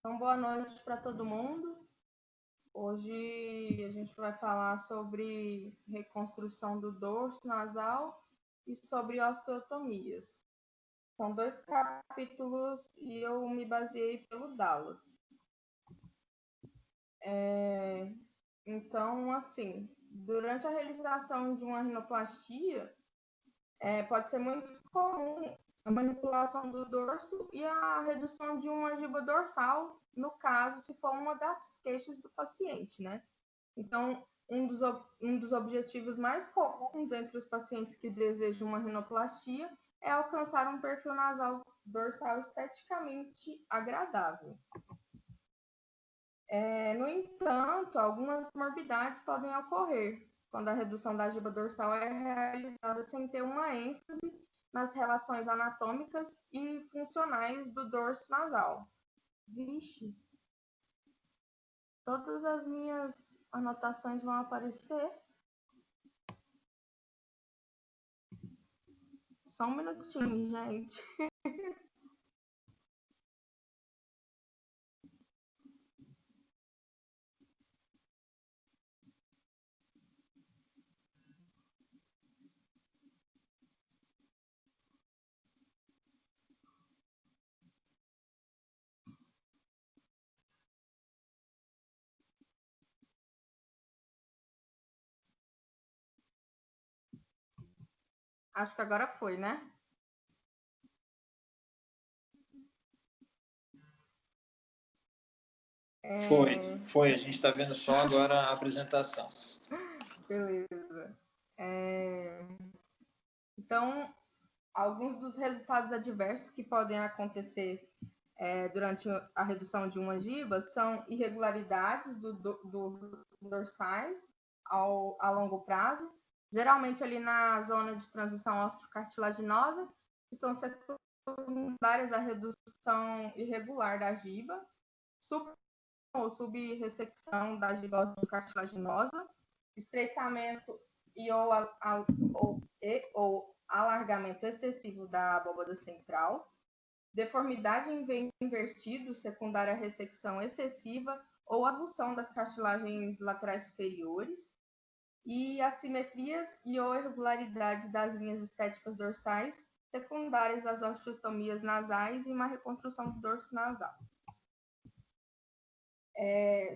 Então, boa noite para todo mundo. Hoje a gente vai falar sobre reconstrução do dorso nasal e sobre osteotomias. São 2 capítulos e eu me baseei pelo Dallas. Então, assim, durante a realização de uma rinoplastia, pode ser muito comum a manipulação do dorso e a redução de uma giba dorsal, no caso, se for uma das queixas do paciente, né? Então, um dos objetivos mais comuns entre os pacientes que desejam uma rinoplastia é alcançar um perfil nasal dorsal esteticamente agradável. No entanto, algumas morbidades podem ocorrer quando a redução da giba dorsal é realizada sem ter uma ênfase nas relações anatômicas e funcionais do dorso nasal. Vixe, todas as minhas anotações vão aparecer. Só um minutinho, gente. Acho que agora foi, né? Foi. A gente está vendo só agora a apresentação. Beleza. Então, alguns dos resultados adversos que podem acontecer durante a redução de uma giba são irregularidades do dorsais a longo prazo, geralmente ali na zona de transição osteocartilaginosa, que são secundárias à redução irregular da giba, ou subressecção da giba osteocartilaginosa, estreitamento ou alargamento excessivo da abóbada central, deformidade em veio invertido secundária à ressecção excessiva ou abulsão das cartilagens laterais superiores, e assimetrias e ou irregularidades das linhas estéticas dorsais secundárias às osteotomias nasais e uma reconstrução do dorso nasal.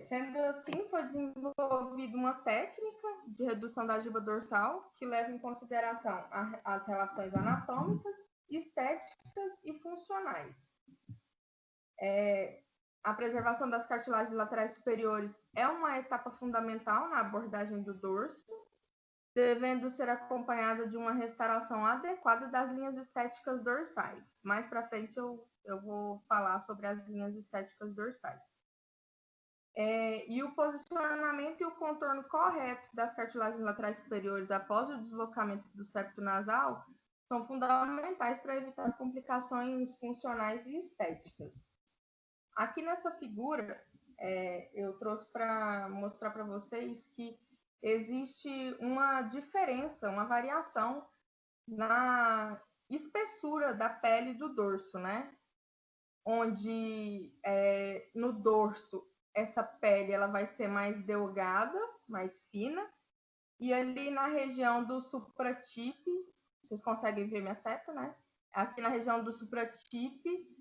Sendo assim, foi desenvolvida uma técnica de redução da giba dorsal que leva em consideração as relações anatômicas, estéticas e funcionais. A preservação das cartilagens laterais superiores é uma etapa fundamental na abordagem do dorso, devendo ser acompanhada de uma restauração adequada das linhas estéticas dorsais. Mais para frente eu vou falar sobre as linhas estéticas dorsais. E o posicionamento e o contorno correto das cartilagens laterais superiores após o deslocamento do septo nasal são fundamentais para evitar complicações funcionais e estéticas. Aqui nessa figura, eu trouxe para mostrar para vocês que existe uma diferença, uma variação na espessura da pele do dorso, né? Onde no dorso essa pele ela vai ser mais delgada, mais fina, e ali na região do supratipe, vocês conseguem ver minha seta, né? Aqui na região do supratipe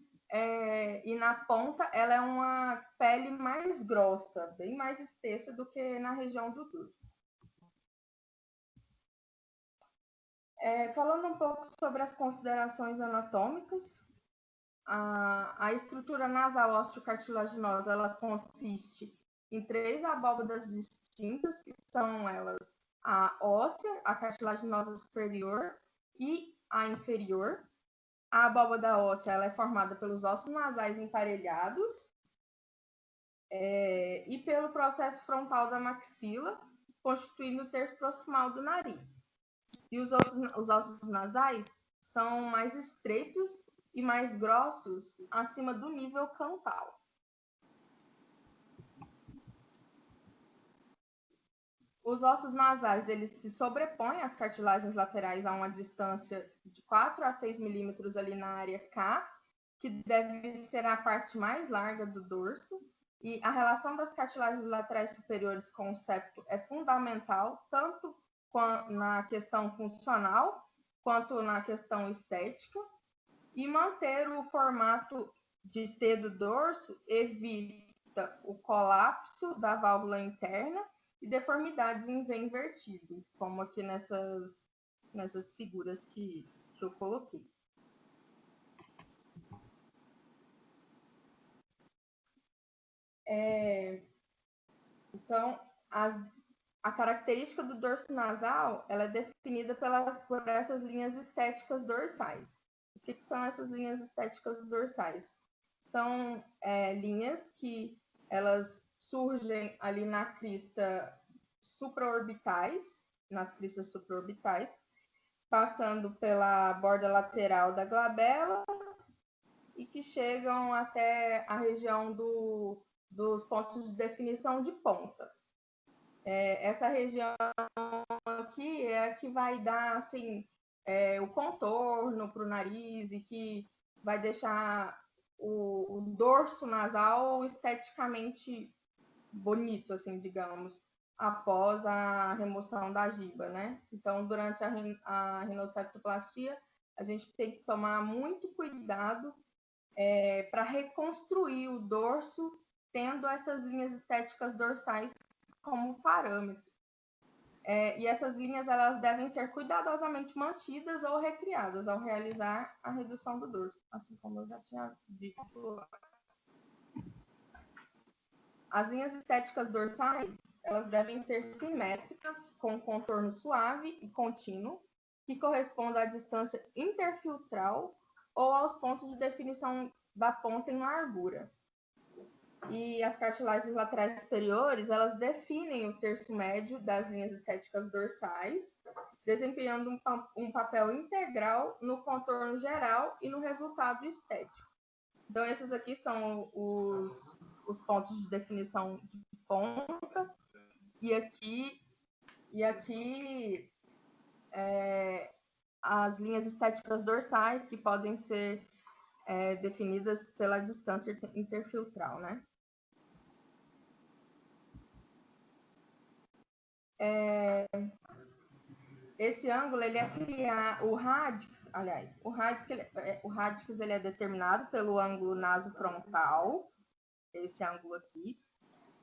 e na ponta, ela é uma pele mais grossa, bem mais espessa do que na região do dorso. Falando um pouco sobre as considerações anatômicas, a estrutura nasal osteocartilaginosa ela consiste em 3 abóbadas distintas, que são elas a óssea, a cartilaginosa superior e a inferior. A abóbada óssea ela é formada pelos ossos nasais emparelhados e pelo processo frontal da maxila, constituindo o terço proximal do nariz. E os ossos nasais são mais estreitos e mais grossos acima do nível cantal. Os ossos nasais eles se sobrepõem às cartilagens laterais a uma distância de 4 a 6 milímetros ali na área K, que deve ser a parte mais larga do dorso, e a relação das cartilagens laterais superiores com o septo é fundamental, tanto na questão funcional quanto na questão estética, e manter o formato de T do dorso evita o colapso da válvula interna e deformidades em V invertido, como aqui nessas figuras que eu coloquei. Então, a característica do dorso nasal ela é definida por essas linhas estéticas dorsais. O que são essas linhas estéticas dorsais? São linhas que elas surgem ali nas cristas supraorbitais, passando pela borda lateral da glabela e que chegam até a região dos pontos de definição de ponta. Essa região aqui é a que vai dar assim, o contorno para o nariz e que vai deixar o dorso nasal esteticamente bonito, assim, digamos, após a remoção da giba, né? Então, durante a rinoceptoplastia, a gente tem que tomar muito cuidado para reconstruir o dorso, tendo essas linhas estéticas dorsais como parâmetro. E essas linhas elas devem ser cuidadosamente mantidas ou recriadas ao realizar a redução do dorso, assim como eu já tinha dito. As linhas estéticas dorsais elas devem ser simétricas, com contorno suave e contínuo, que corresponda à distância interfiltral ou aos pontos de definição da ponta em largura. E as cartilagens laterais superiores, elas definem o terço médio das linhas estéticas dorsais, desempenhando um papel integral no contorno geral e no resultado estético. Então, esses aqui são os pontos de definição de ponta, e aqui as linhas estéticas dorsais, que podem ser definidas pela distância interfiltral, né? Esse ângulo ele é criado, o radix ele é determinado pelo ângulo nasofrontal, esse ângulo aqui,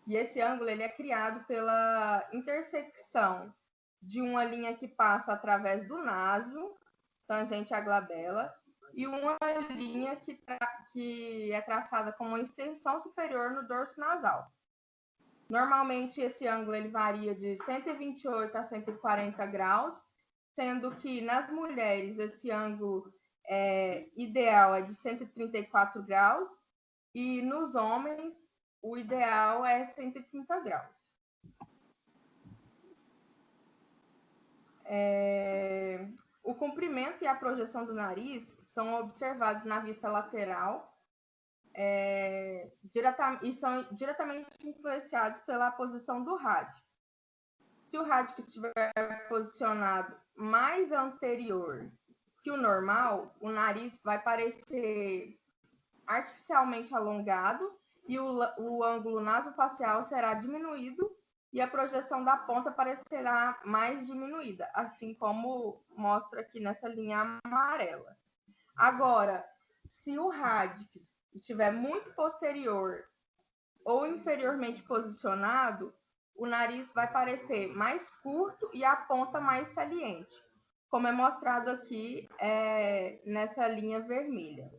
e esse ângulo ele é criado pela intersecção de uma linha que passa através do naso, tangente à glabela, e uma linha que é traçada como uma extensão superior no dorso nasal. Normalmente, esse ângulo ele varia de 128 a 140 graus, sendo que nas mulheres esse ângulo ideal é de 134 graus e nos homens o ideal é 130 graus. O comprimento e a projeção do nariz são observados na vista lateral e são diretamente influenciados pela posição do radix. Se o radix estiver posicionado mais anterior que o normal, o nariz vai parecer artificialmente alongado e o ângulo nasofacial será diminuído e a projeção da ponta parecerá mais diminuída, assim como mostra aqui nessa linha amarela. Agora, se o radix estiver muito posterior ou inferiormente posicionado, o nariz vai parecer mais curto e a ponta mais saliente, como é mostrado aqui nessa linha vermelha.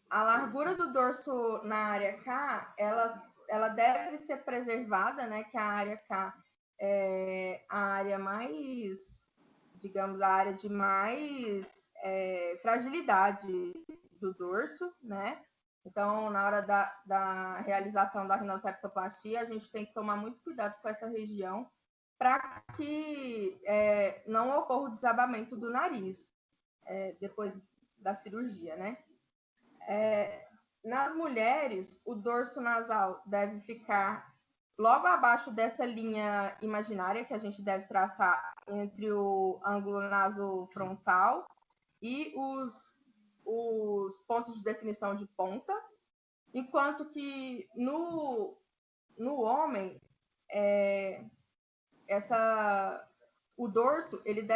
A largura do dorso na área K, ela deve ser preservada, né? Que a área K é a área mais, digamos, a área de mais fragilidade do dorso, né? Então, na hora da realização da rinoceptoplastia, a gente tem que tomar muito cuidado com essa região para que não ocorra o desabamento do nariz depois da cirurgia, né? Nas mulheres, o dorso nasal deve ficar logo abaixo dessa linha imaginária que a gente deve traçar entre o ângulo nasofrontal e os pontos de definição de ponta, enquanto que no homem, o dorso ele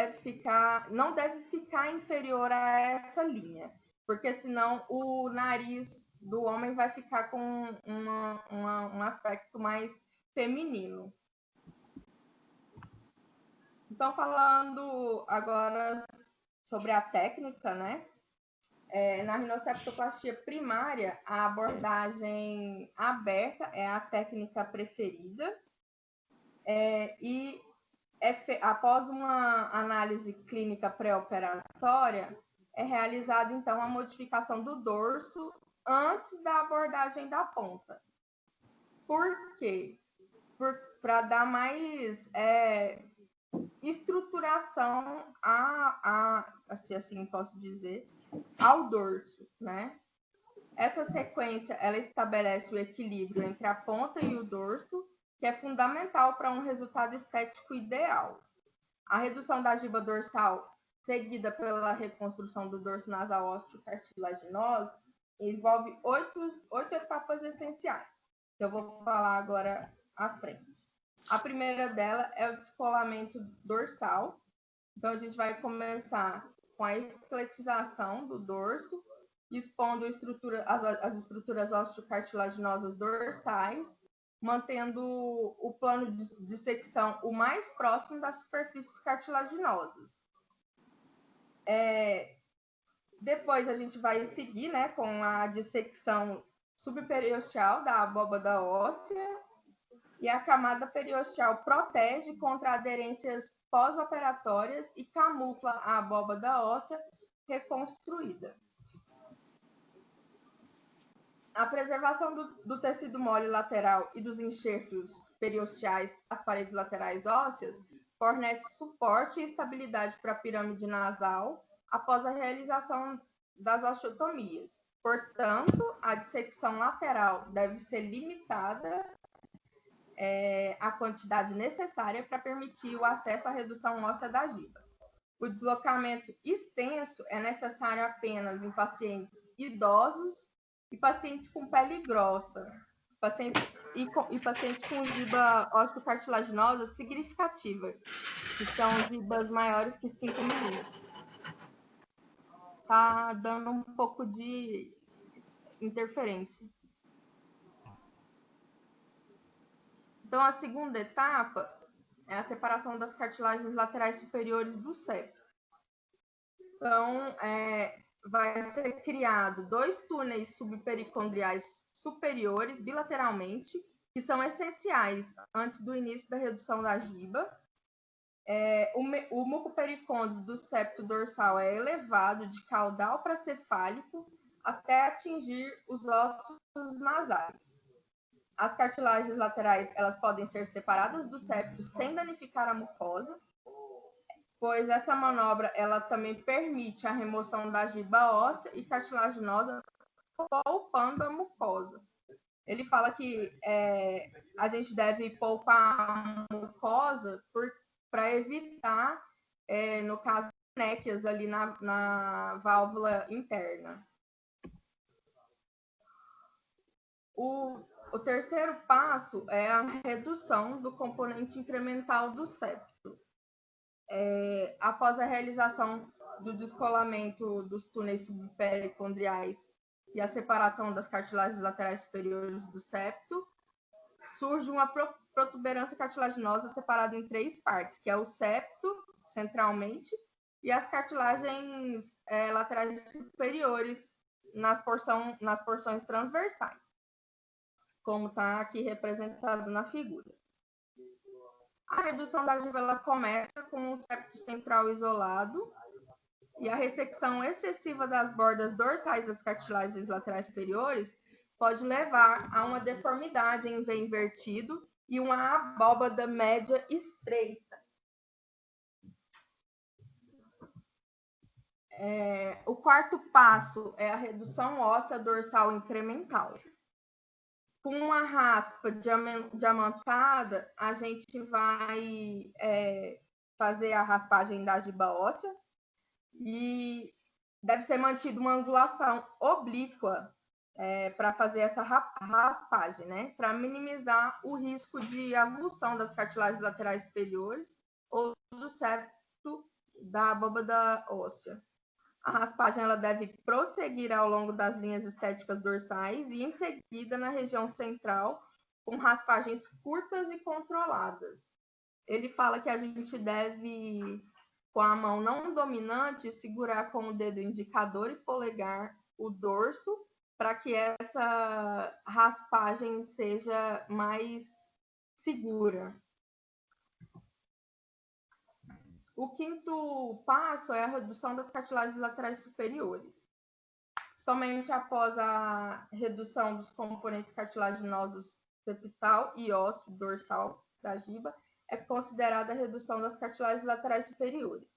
não deve ficar inferior a essa linha, porque senão o nariz do homem vai ficar com um aspecto mais feminino. Então, falando agora sobre a técnica, né? Na rinoceptoplastia primária, a abordagem aberta é a técnica preferida, e após uma análise clínica pré-operatória, é realizada, então, a modificação do dorso antes da abordagem da ponta. Por quê? Para dar mais estruturação assim posso dizer, ao dorso, né? Essa sequência, ela estabelece o equilíbrio entre a ponta e o dorso, que é fundamental para um resultado estético ideal. A redução da giba dorsal, seguida pela reconstrução do dorso nasal ósseo cartilaginoso, envolve 8 etapas essenciais, que eu vou falar agora à frente. A primeira dela é o descolamento dorsal. Então, a gente vai começar com a esqueletização do dorso, expondo as estruturas osteocartilaginosas dorsais, mantendo o plano de secção o mais próximo das superfícies cartilaginosas. Depois a gente vai seguir, né, com a dissecção subperiosteal da abóbada óssea, e a camada periosteal protege contra aderências pós-operatórias e camufla a abóbada óssea reconstruída. A preservação do tecido mole lateral e dos enxertos periosteais às paredes laterais ósseas fornece suporte e estabilidade para a pirâmide nasal após a realização das osteotomias. Portanto, a dissecção lateral deve ser limitada a quantidade necessária para permitir o acesso à redução óssea da giba. O deslocamento extenso é necessário apenas em pacientes idosos e pacientes com pele grossa, pacientes com giba osteocartilaginosa significativa, que são gibas maiores que 5 milímetros. Tá dando um pouco de interferência. Então, a segunda etapa é a separação das cartilagens laterais superiores do septo. Então, vai ser criado 2 túneis subpericondriais superiores bilateralmente, que são essenciais antes do início da redução da giba. O mucopericôndrio do septo dorsal é elevado de caudal para cefálico até atingir os ossos nasais. As cartilagens laterais, elas podem ser separadas do septo sem danificar a mucosa, pois essa manobra ela também permite a remoção da giba óssea e cartilaginosa, poupando a mucosa. Ele fala que a gente deve poupar a mucosa para evitar, no caso, néquias ali na válvula interna. O terceiro passo é a redução do componente incremental do septo. Após a realização do descolamento dos túneis subpericondriais e a separação das cartilagens laterais superiores do septo, surge uma protuberância cartilaginosa separada em 3 partes, que é o septo, centralmente, e as cartilagens laterais superiores nas porções transversais, como está aqui representado na figura. A redução da giba ela começa com o septo central isolado e a ressecção excessiva das bordas dorsais das cartilagens laterais superiores pode levar a uma deformidade em V invertido e uma abóbada média estreita. O quarto passo é a redução óssea dorsal incremental. Com uma raspa diamantada, a gente vai fazer a raspagem da giba óssea e deve ser mantida uma angulação oblíqua para fazer essa raspagem, né? Para minimizar o risco de avulsão das cartilagens laterais superiores ou do septo da abóbada óssea. A raspagem ela deve prosseguir ao longo das linhas estéticas dorsais e, em seguida, na região central, com raspagens curtas e controladas. Ele fala que a gente deve, com a mão não dominante, segurar com o dedo indicador e polegar o dorso para que essa raspagem seja mais segura. O quinto passo é a redução das cartilagens laterais superiores. Somente após a redução dos componentes cartilaginosos septal e ósseo dorsal da giba é considerada a redução das cartilagens laterais superiores.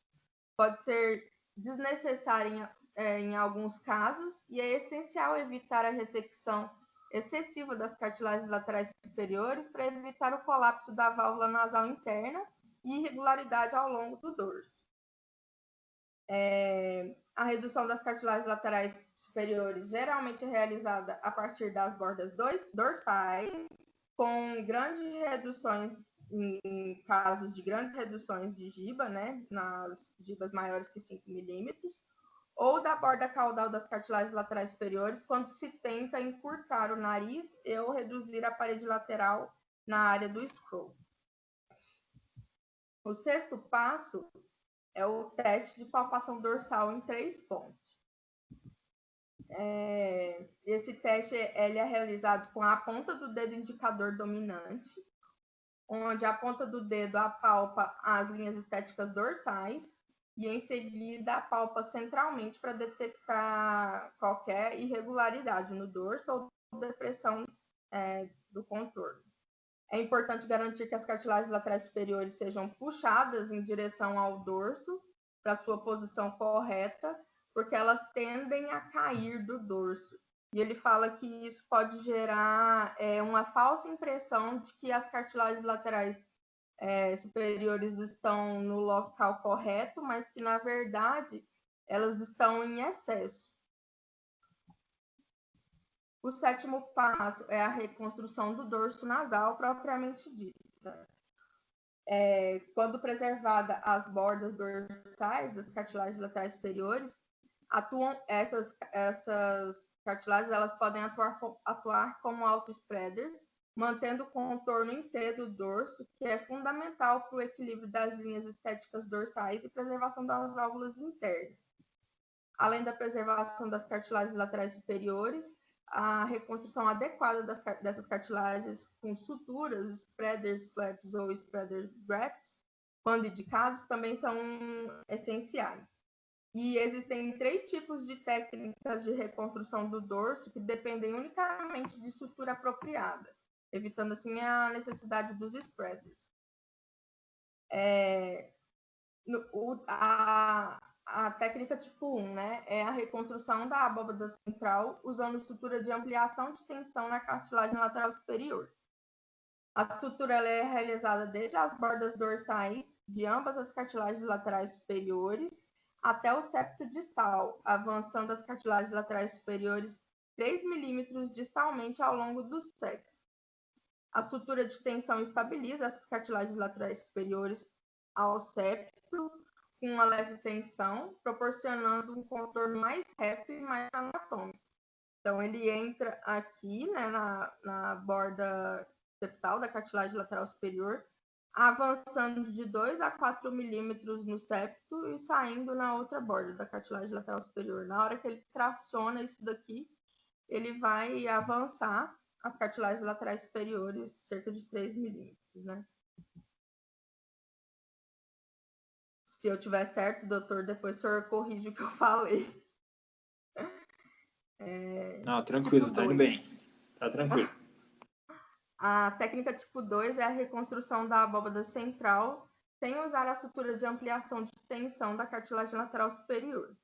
Pode ser desnecessária em alguns casos e é essencial evitar a ressecção excessiva das cartilagens laterais superiores para evitar o colapso da válvula nasal interna e irregularidade ao longo do dorso. A redução das cartilagens laterais superiores geralmente é realizada a partir das bordas dorsais, com grandes reduções, em casos de grandes reduções de giba, né, nas gibas maiores que 5 milímetros, ou da borda caudal das cartilagens laterais superiores, quando se tenta encurtar o nariz ou reduzir a parede lateral na área do scroll. O sexto passo é o teste de palpação dorsal em 3 pontos. Esse teste ele é realizado com a ponta do dedo indicador dominante, onde a ponta do dedo apalpa as linhas estéticas dorsais e, em seguida, apalpa centralmente para detectar qualquer irregularidade no dorso ou depressão do contorno. É importante garantir que as cartilagens laterais superiores sejam puxadas em direção ao dorso para sua posição correta, porque elas tendem a cair do dorso. E ele fala que isso pode gerar uma falsa impressão de que as cartilagens laterais superiores estão no local correto, mas que, na verdade, elas estão em excesso. O sétimo passo é a reconstrução do dorso nasal propriamente dita. Quando preservada as bordas dorsais das cartilagens laterais superiores, essas cartilagens elas podem atuar como autospreaders, mantendo o contorno inteiro do dorso, que é fundamental para o equilíbrio das linhas estéticas dorsais e preservação das válvulas internas. Além da preservação das cartilagens laterais superiores, a reconstrução adequada dessas cartilagens com suturas, spreaders flaps ou spreader grafts, quando indicados, também são essenciais. E existem 3 tipos de técnicas de reconstrução do dorso que dependem unicamente de sutura apropriada, evitando assim a necessidade dos spreaders. A técnica tipo 1, né, é a reconstrução da abóbada central usando sutura de ampliação de tensão na cartilagem lateral superior. A sutura ela é realizada desde as bordas dorsais de ambas as cartilagens laterais superiores até o septo distal, avançando as cartilagens laterais superiores 3 milímetros distalmente ao longo do septo. A sutura de tensão estabiliza essas cartilagens laterais superiores ao septo com uma leve tensão, proporcionando um contorno mais reto e mais anatômico. Então, ele entra aqui, né, na borda septal da cartilagem lateral superior, avançando de 2 a 4 milímetros no septo e saindo na outra borda da cartilagem lateral superior. Na hora que ele traciona isso daqui, ele vai avançar as cartilagens laterais superiores cerca de 3 milímetros, né? Se eu tiver certo, doutor, depois o senhor corrige o que eu falei. Não, tranquilo, tipo tá indo bem. Tá tranquilo. A técnica tipo 2 é a reconstrução da abóbada central sem usar a sutura de ampliação de tensão da cartilagem lateral superior.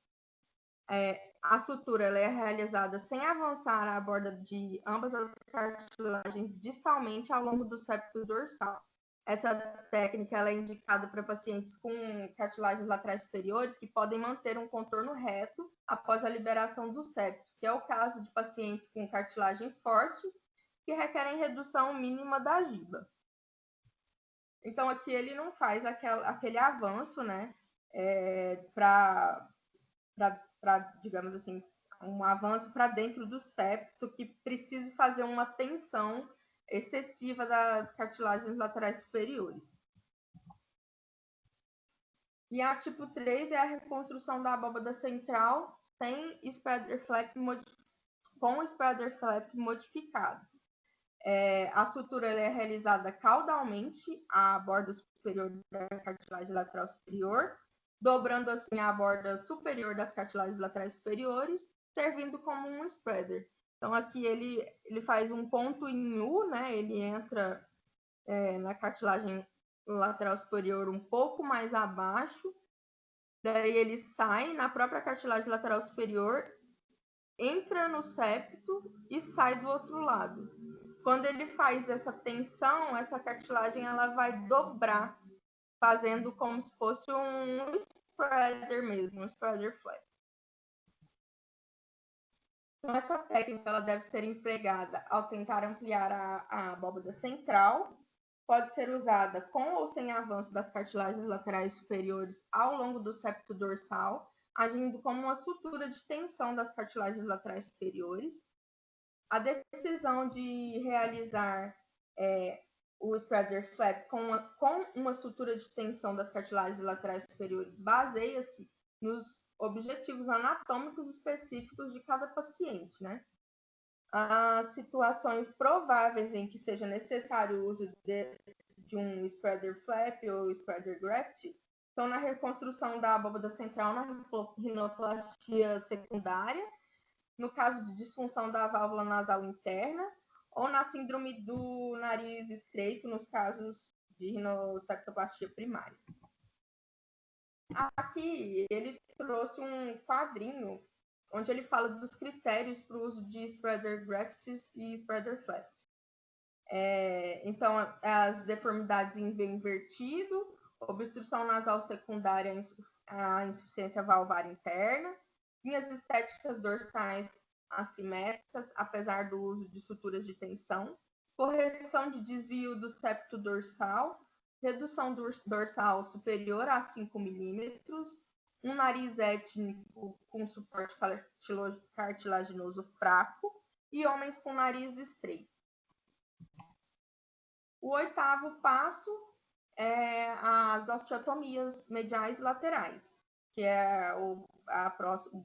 A sutura ela é realizada sem avançar a borda de ambas as cartilagens distalmente ao longo do septo dorsal. Essa técnica ela é indicada para pacientes com cartilagens laterais superiores que podem manter um contorno reto após a liberação do septo, que é o caso de pacientes com cartilagens fortes que requerem redução mínima da giba. Então, aqui ele não faz aquele avanço, né, digamos assim, um avanço para dentro do septo que precise fazer uma tensão excessiva das cartilagens laterais superiores. E a tipo 3 é a reconstrução da abóbada central sem spreader flap com spreader flap modificado. A sutura é realizada caudalmente à borda superior da cartilagem lateral superior, dobrando assim a borda superior das cartilagens laterais superiores, servindo como um spreader. Então, aqui ele faz um ponto em U, né? Ele entra na cartilagem lateral superior um pouco mais abaixo, daí ele sai na própria cartilagem lateral superior, entra no septo e sai do outro lado. Quando ele faz essa tensão, essa cartilagem ela vai dobrar, fazendo como se fosse um spreader mesmo, um spreader flap. Então, essa técnica ela deve ser empregada ao tentar ampliar a abóbada central. Pode ser usada com ou sem avanço das cartilagens laterais superiores ao longo do septo dorsal, agindo como uma sutura de tensão das cartilagens laterais superiores. A decisão de realizar o spreader flap com uma sutura de tensão das cartilagens laterais superiores baseia-se nos objetivos anatômicos específicos de cada paciente, né? As situações prováveis em que seja necessário o uso de um spreader flap ou spreader graft são na reconstrução da abóbada central na rinoplastia secundária, no caso de disfunção da válvula nasal interna, ou na síndrome do nariz estreito, nos casos de rinoceptoplastia primária. Aqui ele trouxe um quadrinho onde ele fala dos critérios para o uso de spreader grafts e spreader flaps. Então, as deformidades em V invertido, obstrução nasal secundária, a insuficiência valvar interna, linhas estéticas dorsais assimétricas, apesar do uso de suturas de tensão, correção de desvio do septo dorsal, redução dorsal superior a 5 milímetros, um nariz étnico com suporte cartilaginoso fraco e homens com nariz estreito. O 8º passo é as osteotomias mediais e laterais, que é o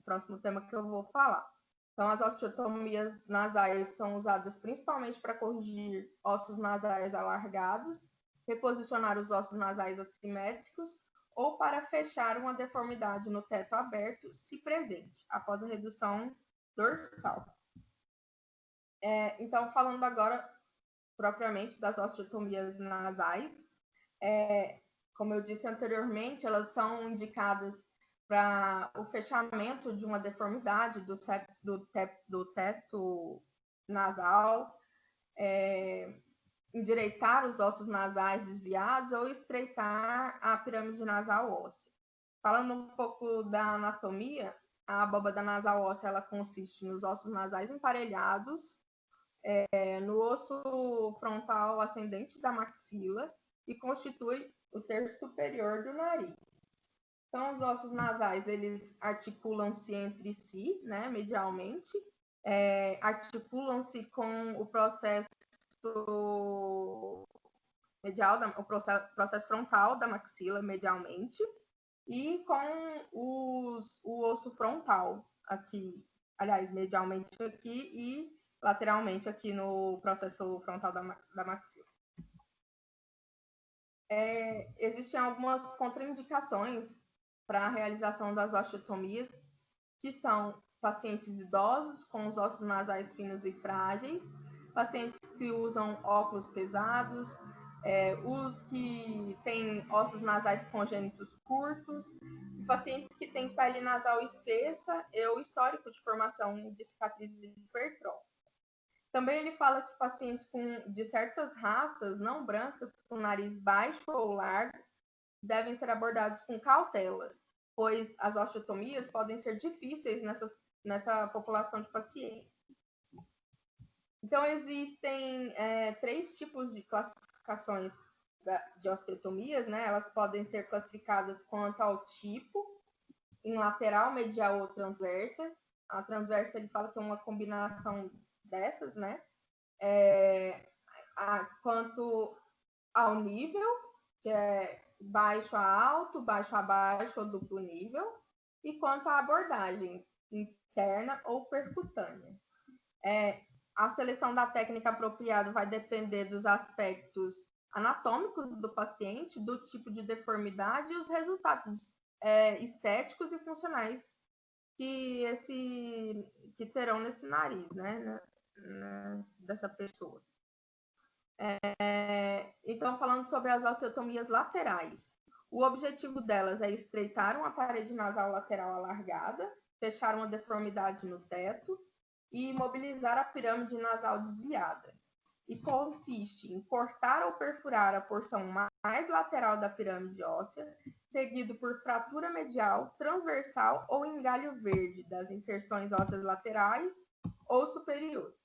próximo tema que eu vou falar. Então, as osteotomias nasais são usadas principalmente para corrigir ossos nasais alargados, reposicionar os ossos nasais assimétricos ou para fechar uma deformidade no teto aberto, se presente, após a redução dorsal. Então, falando agora propriamente das osteotomias nasais, como eu disse anteriormente, elas são indicadas para o fechamento de uma deformidade do teto nasal, endireitar os ossos nasais desviados ou estreitar a pirâmide nasal óssea. Falando um pouco da anatomia, a abóbada nasal óssea ela consiste nos ossos nasais emparelhados, no osso frontal ascendente da maxila e constitui o terço superior do nariz. Então, os ossos nasais, eles articulam-se entre si, né, medialmente, articulam-se com o processo medial, o processo frontal da maxila medialmente, e com o osso frontal aqui, aliás, medialmente aqui e lateralmente aqui no processo frontal da maxila. Existem algumas contraindicações para a realização das osteotomias, que são pacientes idosos com os ossos nasais finos e frágeis, pacientes que usam óculos pesados, os que têm ossos nasais congênitos curtos, pacientes que têm pele nasal espessa ou histórico de formação de cicatrizes hipertróficas. Também ele fala que pacientes de certas raças não brancas, com nariz baixo ou largo, devem ser abordados com cautela, pois as osteotomias podem ser difíceis nessa população de pacientes. Então, existem 3 tipos de classificações de osteotomias, né? Elas podem ser classificadas quanto ao tipo, em lateral, medial ou transversa. A transversa, ele fala que é uma combinação dessas, né? Quanto ao nível, que é baixo a alto, baixo a baixo ou duplo nível, e quanto à abordagem, interna ou percutânea. A seleção da técnica apropriada vai depender dos aspectos anatômicos do paciente, do tipo de deformidade e os resultados estéticos e funcionais que terão nesse nariz, né, dessa pessoa. Então, falando sobre as osteotomias laterais, o objetivo delas é estreitar uma parede nasal lateral alargada, fechar uma deformidade no teto e imobilizar a pirâmide nasal desviada. E consiste em cortar ou perfurar a porção mais lateral da pirâmide óssea, seguido por fratura medial, transversal ou engalho verde das inserções ósseas laterais ou superiores.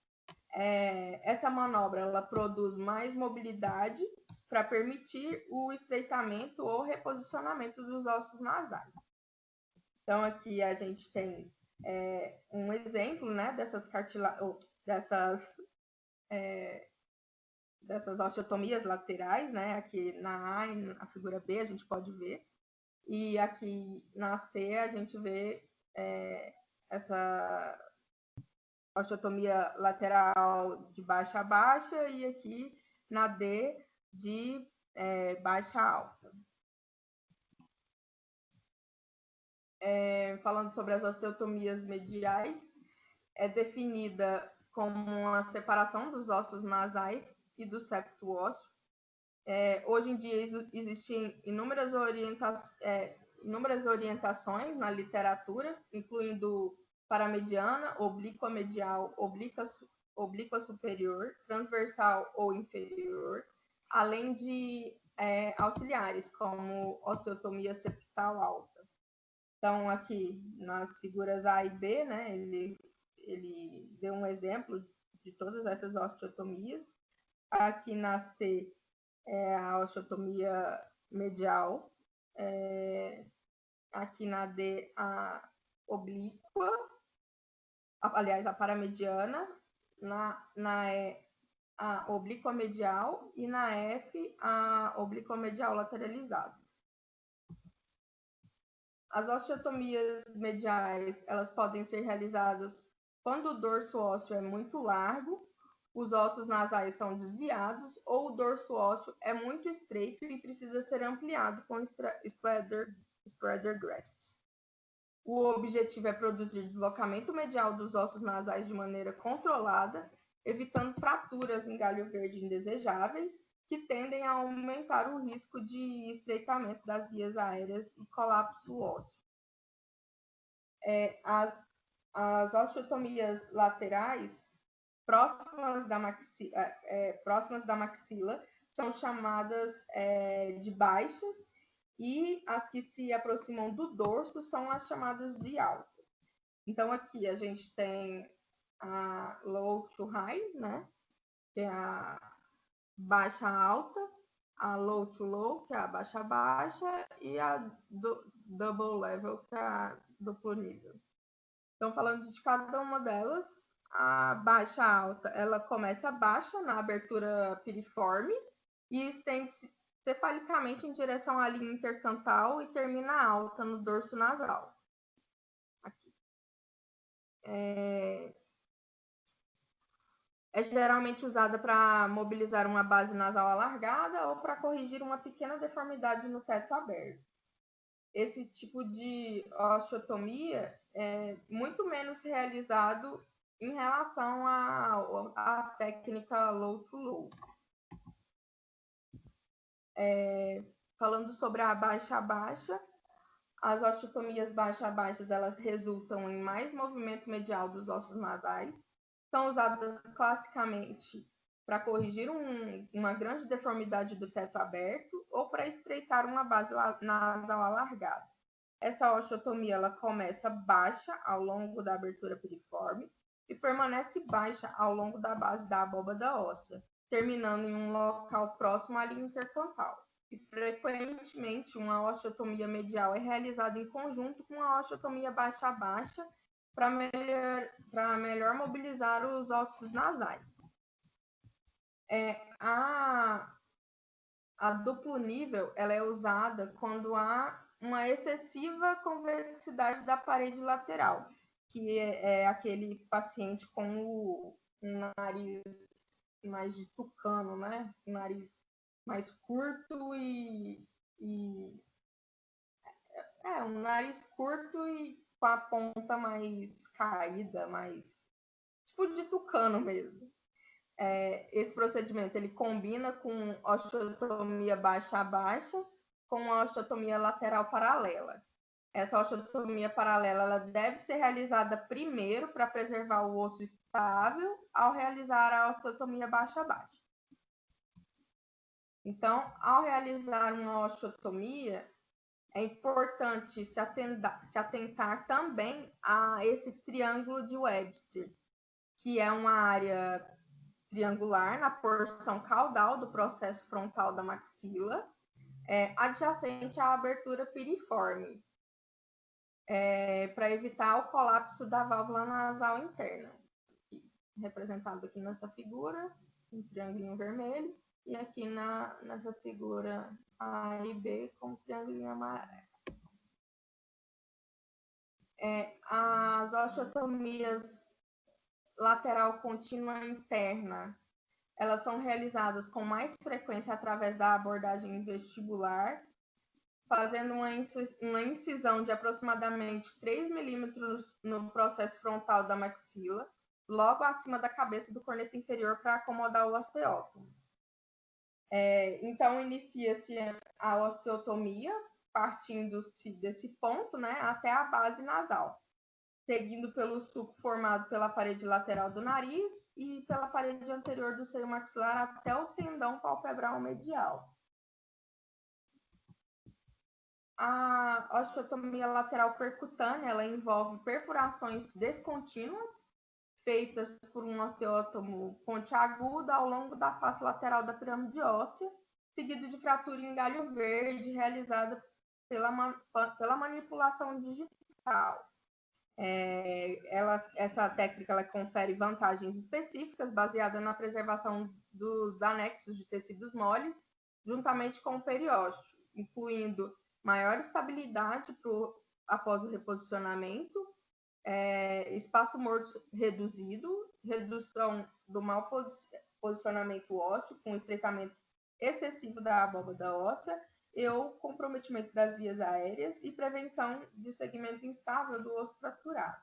Essa manobra ela produz mais mobilidade para permitir o estreitamento ou reposicionamento dos ossos nasais. Então, aqui a gente tem um exemplo, né, dessas osteotomias laterais, né? Aqui na A e na figura B a gente pode ver. E aqui na C a gente vê essa osteotomia lateral de baixa a baixa e aqui na D de baixa a alta. Falando sobre as osteotomias mediais, é definida como uma separação dos ossos nasais e do septo ósseo. Hoje em dia existem inúmeras orientações na literatura, incluindo paramediana, oblíqua medial, oblíqua superior, transversal ou inferior, além de auxiliares, como osteotomia septal alta. Então, aqui nas figuras A e B, né, ele deu um exemplo de todas essas osteotomias. Aqui na C é a osteotomia medial. Aqui na D, a oblíqua, aliás, a paramediana. Na E, a oblíqua medial. E na F, a oblíqua medial lateralizada. As osteotomias mediais, elas podem ser realizadas quando o dorso ósseo é muito largo, os ossos nasais são desviados ou o dorso ósseo é muito estreito e precisa ser ampliado com spreader grafts. O objetivo é produzir deslocamento medial dos ossos nasais de maneira controlada, evitando fraturas em galho verde indesejáveis, que tendem a aumentar o risco de estreitamento das vias aéreas e colapso ósseo. As osteotomias laterais próximas da maxila são chamadas de baixas, e as que se aproximam do dorso são as chamadas de altas. Então, aqui a gente tem a low to high, né, que é a baixa alta, a low to low, que é a baixa baixa, e a double level, que é a duplo nível. Então, falando de cada uma delas, a baixa alta, ela começa baixa na abertura piriforme e estende-se cefalicamente em direção à linha intercantal e termina alta no dorso nasal. Aqui. É geralmente usada para mobilizar uma base nasal alargada ou para corrigir uma pequena deformidade no teto aberto. Esse tipo de osteotomia é muito menos realizado em relação à técnica low to low. Falando sobre a baixa a baixa, as osteotomias baixa a baixas, elas resultam em mais movimento medial dos ossos nasais, são usadas classicamente para corrigir uma grande deformidade do teto aberto ou para estreitar uma base nasal alargada. Essa osteotomia ela começa baixa ao longo da abertura piriforme e permanece baixa ao longo da base da abóbada óssea, terminando em um local próximo à linha intercantal. E frequentemente uma osteotomia medial é realizada em conjunto com a osteotomia baixa-baixa para melhor mobilizar os ossos nasais. A duplo nível ela é usada quando há uma excessiva convexidade da parede lateral, que é aquele paciente com o nariz mais de tucano, né? O nariz mais curto um nariz curto e com a ponta mais caída, mais tipo de tucano mesmo. Esse procedimento ele combina com osteotomia baixa-baixa com a osteotomia lateral paralela. Essa osteotomia paralela ela deve ser realizada primeiro para preservar o osso estável ao realizar a osteotomia baixa-baixa. Então, ao realizar uma osteotomia, é importante se atentar também a esse triângulo de Webster, que é uma área triangular na porção caudal do processo frontal da maxila, adjacente à abertura piriforme, para evitar o colapso da válvula nasal interna, representado aqui nessa figura, um triângulo vermelho, e aqui nessa figura A e B com um triângulo amarelo. As osteotomias lateral contínua interna, elas são realizadas com mais frequência através da abordagem vestibular, fazendo uma incisão de aproximadamente 3 milímetros no processo frontal da maxila, logo acima da cabeça do corneta inferior para acomodar o osteótomo. Então, inicia-se a osteotomia, partindo-se desse ponto, né, até a base nasal, seguindo pelo sulco formado pela parede lateral do nariz e pela parede anterior do seio maxilar até o tendão palpebral medial. A osteotomia lateral percutânea ela envolve perfurações descontínuas feitas por um osteótomo pontiagudo ao longo da face lateral da pirâmide óssea, seguido de fratura em galho verde realizada pela manipulação digital. Essa técnica ela confere vantagens específicas baseadas na preservação dos anexos de tecidos moles, juntamente com o periósteo, incluindo maior estabilidade após o reposicionamento, espaço morto reduzido, redução do mau posicionamento ósseo, com estreitamento excessivo da abóbada óssea, e o comprometimento das vias aéreas e prevenção de segmento instável do osso fraturado.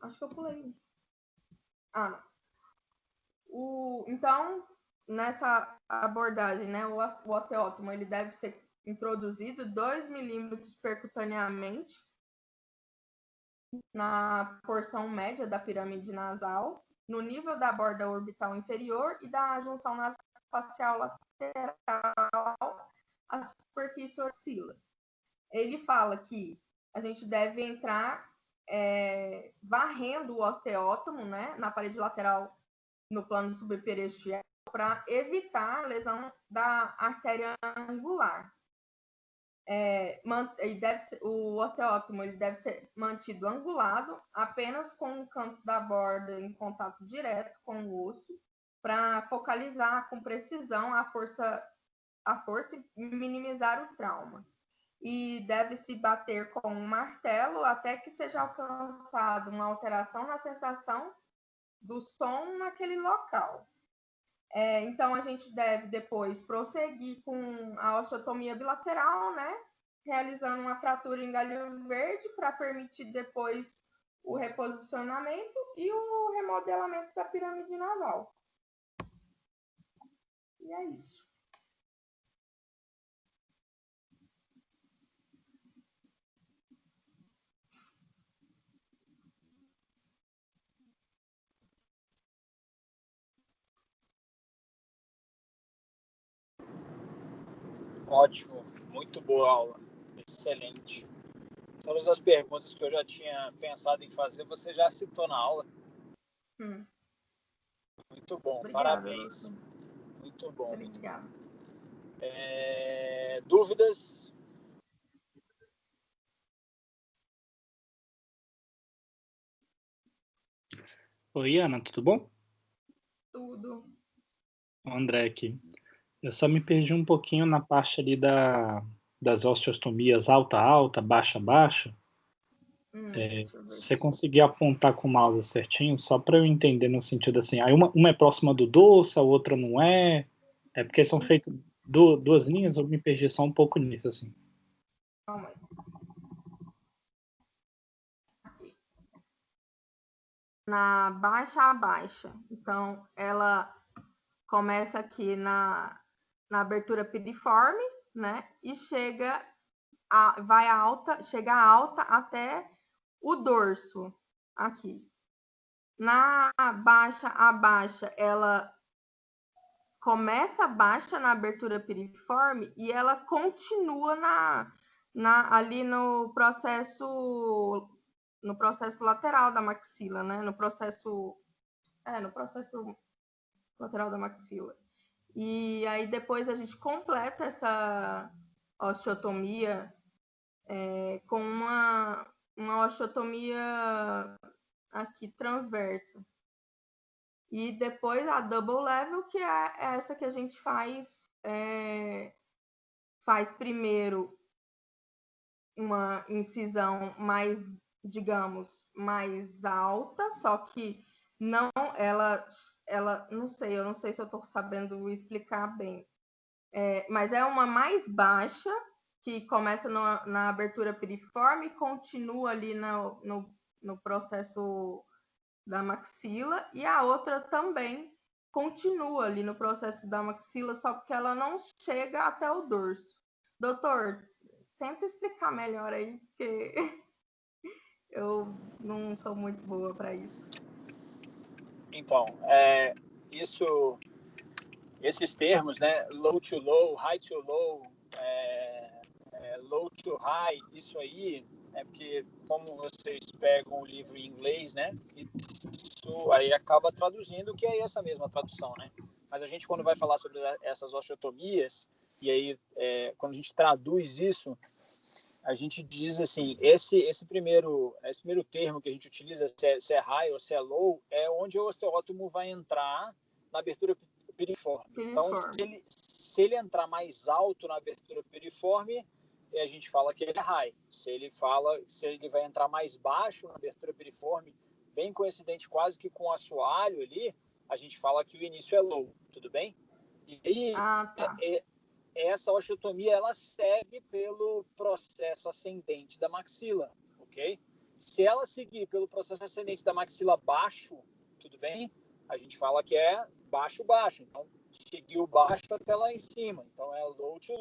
Acho que eu pulei. Então, nessa abordagem, né, o osteótomo ele deve ser introduzido 2 milímetros percutaneamente na porção média da pirâmide nasal, no nível da borda orbital inferior e da junção nasofacial lateral à superfície orcila. Ele fala que a gente deve entrar varrendo o osteótomo, né, na parede lateral no plano subperiosteal para evitar a lesão da artéria angular. O osteótomo ele deve ser mantido angulado apenas com o canto da borda em contato direto com o osso, para focalizar com precisão a força e minimizar o trauma. E deve-se bater com um martelo até que seja alcançada uma alteração na sensação do som naquele local. Então, a gente deve depois prosseguir com a osteotomia bilateral, né? Realizando uma fratura em galho verde para permitir depois o reposicionamento e o remodelamento da pirâmide nasal. E é isso. Ótimo, muito boa aula, excelente. Todas as perguntas que eu já tinha pensado em fazer, você já citou na aula. Muito bom, Obrigada, parabéns. doutor. Muito bom. Obrigada. Dúvidas? Oi, Ana, tudo bom? Tudo. O André aqui. Eu só me perdi um pouquinho na parte ali das osteotomias alta-alta, baixa-baixa. Deixa eu ver Você aqui. conseguir apontar com o mouse certinho, só para eu entender no sentido assim, aí uma é próxima do dorso, a outra não é. É porque são feitas duas linhas, eu me perdi só um pouco nisso, assim. Calma aí. Aqui. Na baixa a baixa. Então, ela começa aqui na abertura piriforme, né? E chega chega alta até o dorso aqui. Na baixa a baixa, ela começa baixa na abertura piriforme e ela continua ali no processo lateral da maxila, né? No processo lateral da maxila. E aí depois a gente completa essa osteotomia com uma osteotomia aqui transversa. E depois a double level, que é essa que a gente faz primeiro uma incisão mais, digamos, mais alta, só que não, ela não sei, eu não sei se eu estou sabendo explicar bem, mas é uma mais baixa, que começa na abertura piriforme e continua ali no processo da maxila, e a outra também continua ali no processo da maxila, só porque ela não chega até o dorso. Doutor, tenta explicar melhor aí, porque eu não sou muito boa para isso. Então, esses termos, né, low to low, high to low, low to high, isso aí é porque, como vocês pegam o livro em inglês, né, isso aí acaba traduzindo, que é essa mesma tradução, né? Mas a gente, quando vai falar sobre essas osteotomias, e aí, quando a gente traduz isso, a gente diz assim, esse primeiro termo que a gente utiliza, se é high ou se é low, é onde o osteótomo vai entrar na abertura piriforme. Então, se ele entrar mais alto na abertura piriforme, a gente fala que ele é high. Se ele vai entrar mais baixo na abertura piriforme, bem coincidente quase que com o assoalho ali, a gente fala que o início é low, tudo bem? E aí, tá. Essa osteotomia, ela segue pelo processo ascendente da maxila, ok? Se ela seguir pelo processo ascendente da maxila baixo, tudo bem? A gente fala que é baixo-baixo. Então, seguiu baixo até lá em cima. Então, é low to...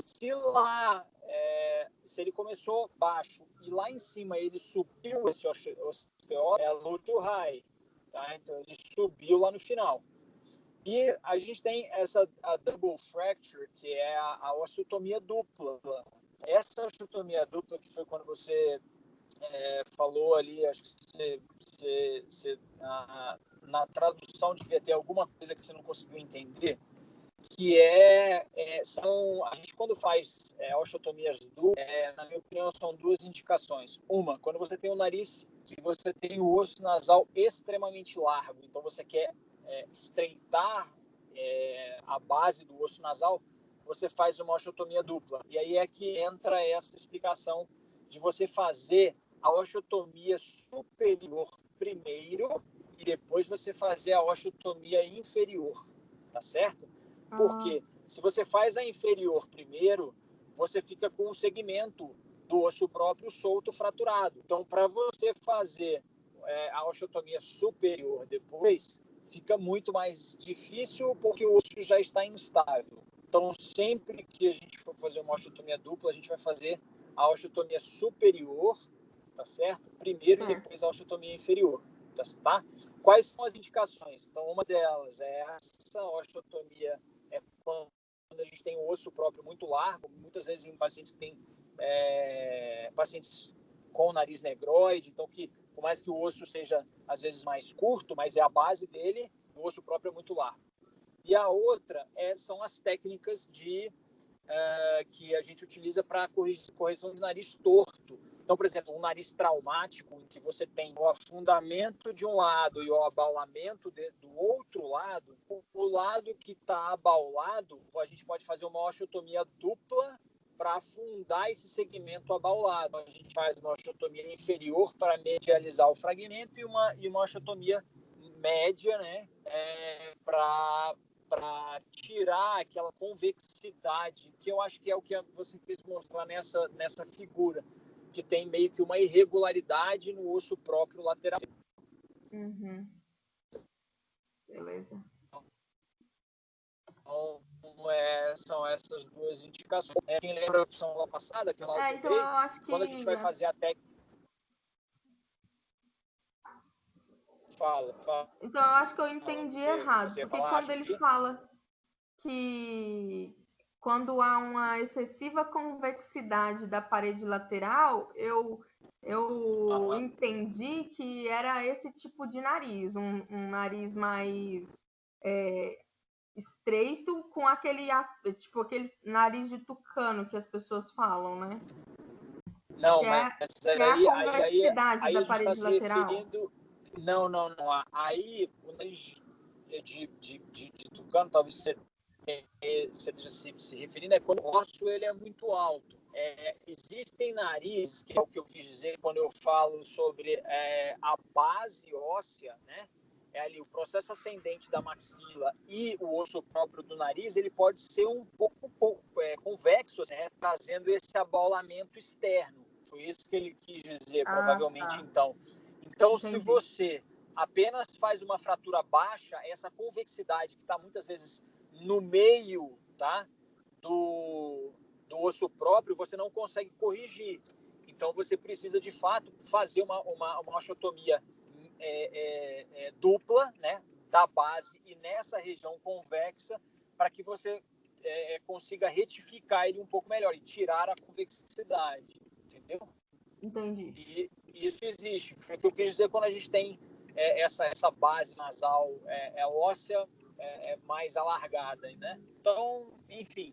Se ele começou baixo e lá em cima ele subiu esse osteótomo, é low to high. Tá? Então, ele subiu lá no final. E a gente tem a double fracture, que é a osteotomia dupla. Essa osteotomia dupla, que foi quando você falou ali, acho que você na tradução devia ter alguma coisa que você não conseguiu entender, que a gente quando faz osteotomias duplas, na minha opinião, são duas indicações. Uma, quando você tem o nariz, que você tem o osso nasal extremamente largo, então você quer estreitar a base do osso nasal, você faz uma osteotomia dupla. E aí é que entra essa explicação de você fazer a osteotomia superior primeiro e depois você fazer a osteotomia inferior, tá certo? Porque se você faz a inferior primeiro, você fica com o segmento do osso próprio solto, fraturado. Então, para você fazer a osteotomia superior depois, fica muito mais difícil porque o osso já está instável. Então, sempre que a gente for fazer uma osteotomia dupla, a gente vai fazer a osteotomia superior, tá certo? Primeiro e depois a osteotomia inferior, tá? Quais são as indicações? Então, uma delas é essa osteotomia quando a gente tem um osso próprio muito largo, muitas vezes em pacientes que têm pacientes com nariz negroide, então que por mais que o osso seja às vezes mais curto, mas é a base dele, o osso próprio é muito largo. E a outra são as técnicas que a gente utiliza para correção de nariz torto. Então, por exemplo, um nariz traumático, em que você tem o afundamento de um lado e o abaulamento do outro lado, o lado que está abaulado, a gente pode fazer uma osteotomia dupla para afundar esse segmento abaulado. A gente faz uma osteotomia inferior para medializar o fragmento e uma osteotomia média, né, para tirar aquela convexidade, que eu acho que é o que você quis mostrar nessa figura, que tem meio que uma irregularidade no osso próprio lateral. Uhum. Beleza. Então, são essas duas indicações. Quem lembra a opção lá passada, aquela lá que Então eu acho que... quando a gente vai fazer a técnica... Fala. Então eu acho que eu entendi errado, porque quando ele fala que quando há uma excessiva convexidade da parede lateral, eu entendi que era esse tipo de nariz, um nariz mais estreito, com aquele nariz de tucano que as pessoas falam, né? Não, que mas é a convexidade da parede lateral. Referindo... Não. Aí, o nariz de tucano, talvez você esteja se referindo, quando o osso ele é muito alto. Existem narizes, que é o que eu quis dizer quando eu falo sobre a base óssea, né? Ali o processo ascendente da maxila e o osso próprio do nariz, ele pode ser um pouco convexo, né? Trazendo esse abaulamento externo. Foi isso que ele quis dizer, provavelmente, tá. Então, se você apenas faz uma fratura baixa, essa convexidade que está muitas vezes no meio, tá, do osso próprio, você não consegue corrigir. Então, você precisa, de fato, fazer uma osteotomia dupla, né, da base e nessa região convexa, para que você consiga retificar ele um pouco melhor e tirar a convexidade. Entendeu? Entendi. E isso existe. Foi o que eu quis dizer quando a gente tem essa base nasal óssea mais alargada, né? Então, enfim,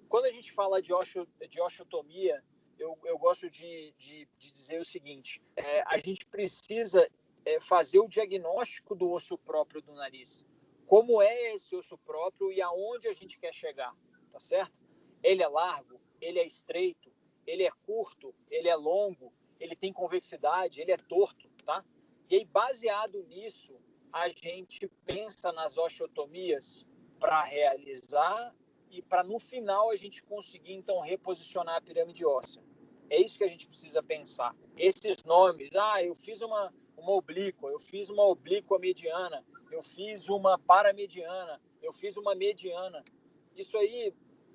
quando a gente fala de osteotomia, eu gosto de dizer o seguinte: a gente precisa fazer o diagnóstico do osso próprio do nariz. Como é esse osso próprio e aonde a gente quer chegar, tá certo? Ele é largo, ele é estreito, ele é curto, ele é longo, ele tem convexidade, ele é torto, tá? E aí, baseado nisso, a gente pensa nas osteotomias para realizar e para, no final, a gente conseguir, então, reposicionar a pirâmide óssea. É isso que a gente precisa pensar. Esses nomes, eu fiz uma oblíqua, eu fiz uma oblíqua mediana, eu fiz uma paramediana, eu fiz uma mediana. Isso aí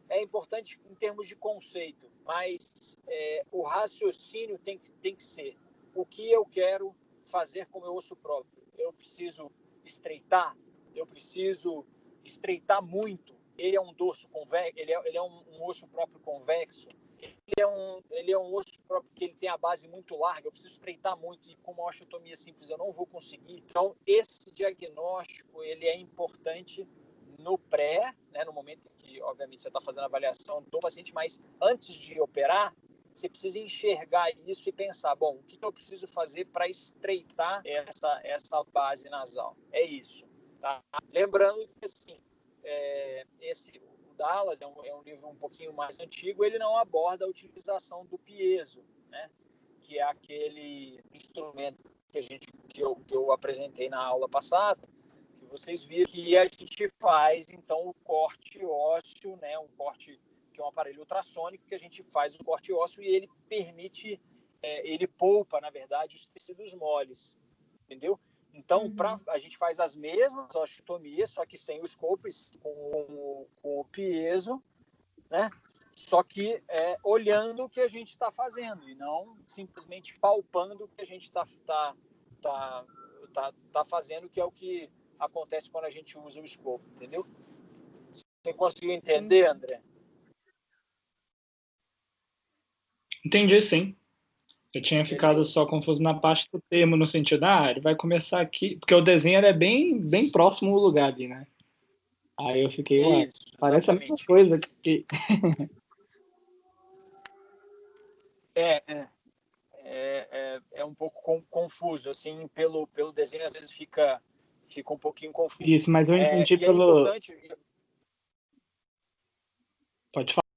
é importante em termos de conceito, mas o raciocínio tem que ser: o que eu quero fazer com o meu osso próprio? Eu preciso estreitar? Eu preciso estreitar muito? Ele é um dorso convexo? Ele é um osso próprio convexo? Ele é um osso próprio que ele tem a base muito larga, eu preciso estreitar muito e com uma osteotomia simples eu não vou conseguir. Então, esse diagnóstico ele é importante no pré, né, no momento que, obviamente, você está fazendo a avaliação do paciente, mas antes de operar, você precisa enxergar isso e pensar, bom, o que eu preciso fazer para estreitar essa base nasal? É isso, tá? Lembrando que, assim, o Dallas é um livro um pouquinho mais antigo, ele não aborda a utilização do piezo, né? Que é aquele instrumento que eu apresentei na aula passada, que vocês viram que a gente faz, então, o corte ósseo, né? Um corte que é um aparelho ultrassônico, que a gente faz o corte ósseo e ele permite, ele poupa, na verdade, os tecidos moles, entendeu? Então, a gente faz as mesmas osteotomias, só que sem os scopes, com o piezo, né? Só que olhando o que a gente está fazendo e não simplesmente palpando o que a gente está fazendo, que é o que acontece quando a gente usa o scope, entendeu? Você conseguiu entender, André? Entendi, sim. Eu tinha ficado Beleza. só confuso na parte do termo, no sentido, ele vai começar aqui, porque o desenho era bem, bem próximo ao lugar ali, né? Aí eu fiquei, Isso, parece a mesma exatamente. coisa que... É um pouco confuso, assim, pelo desenho, às vezes fica um pouquinho confuso. Isso, mas eu entendi E é pelo... importante... Pode falar.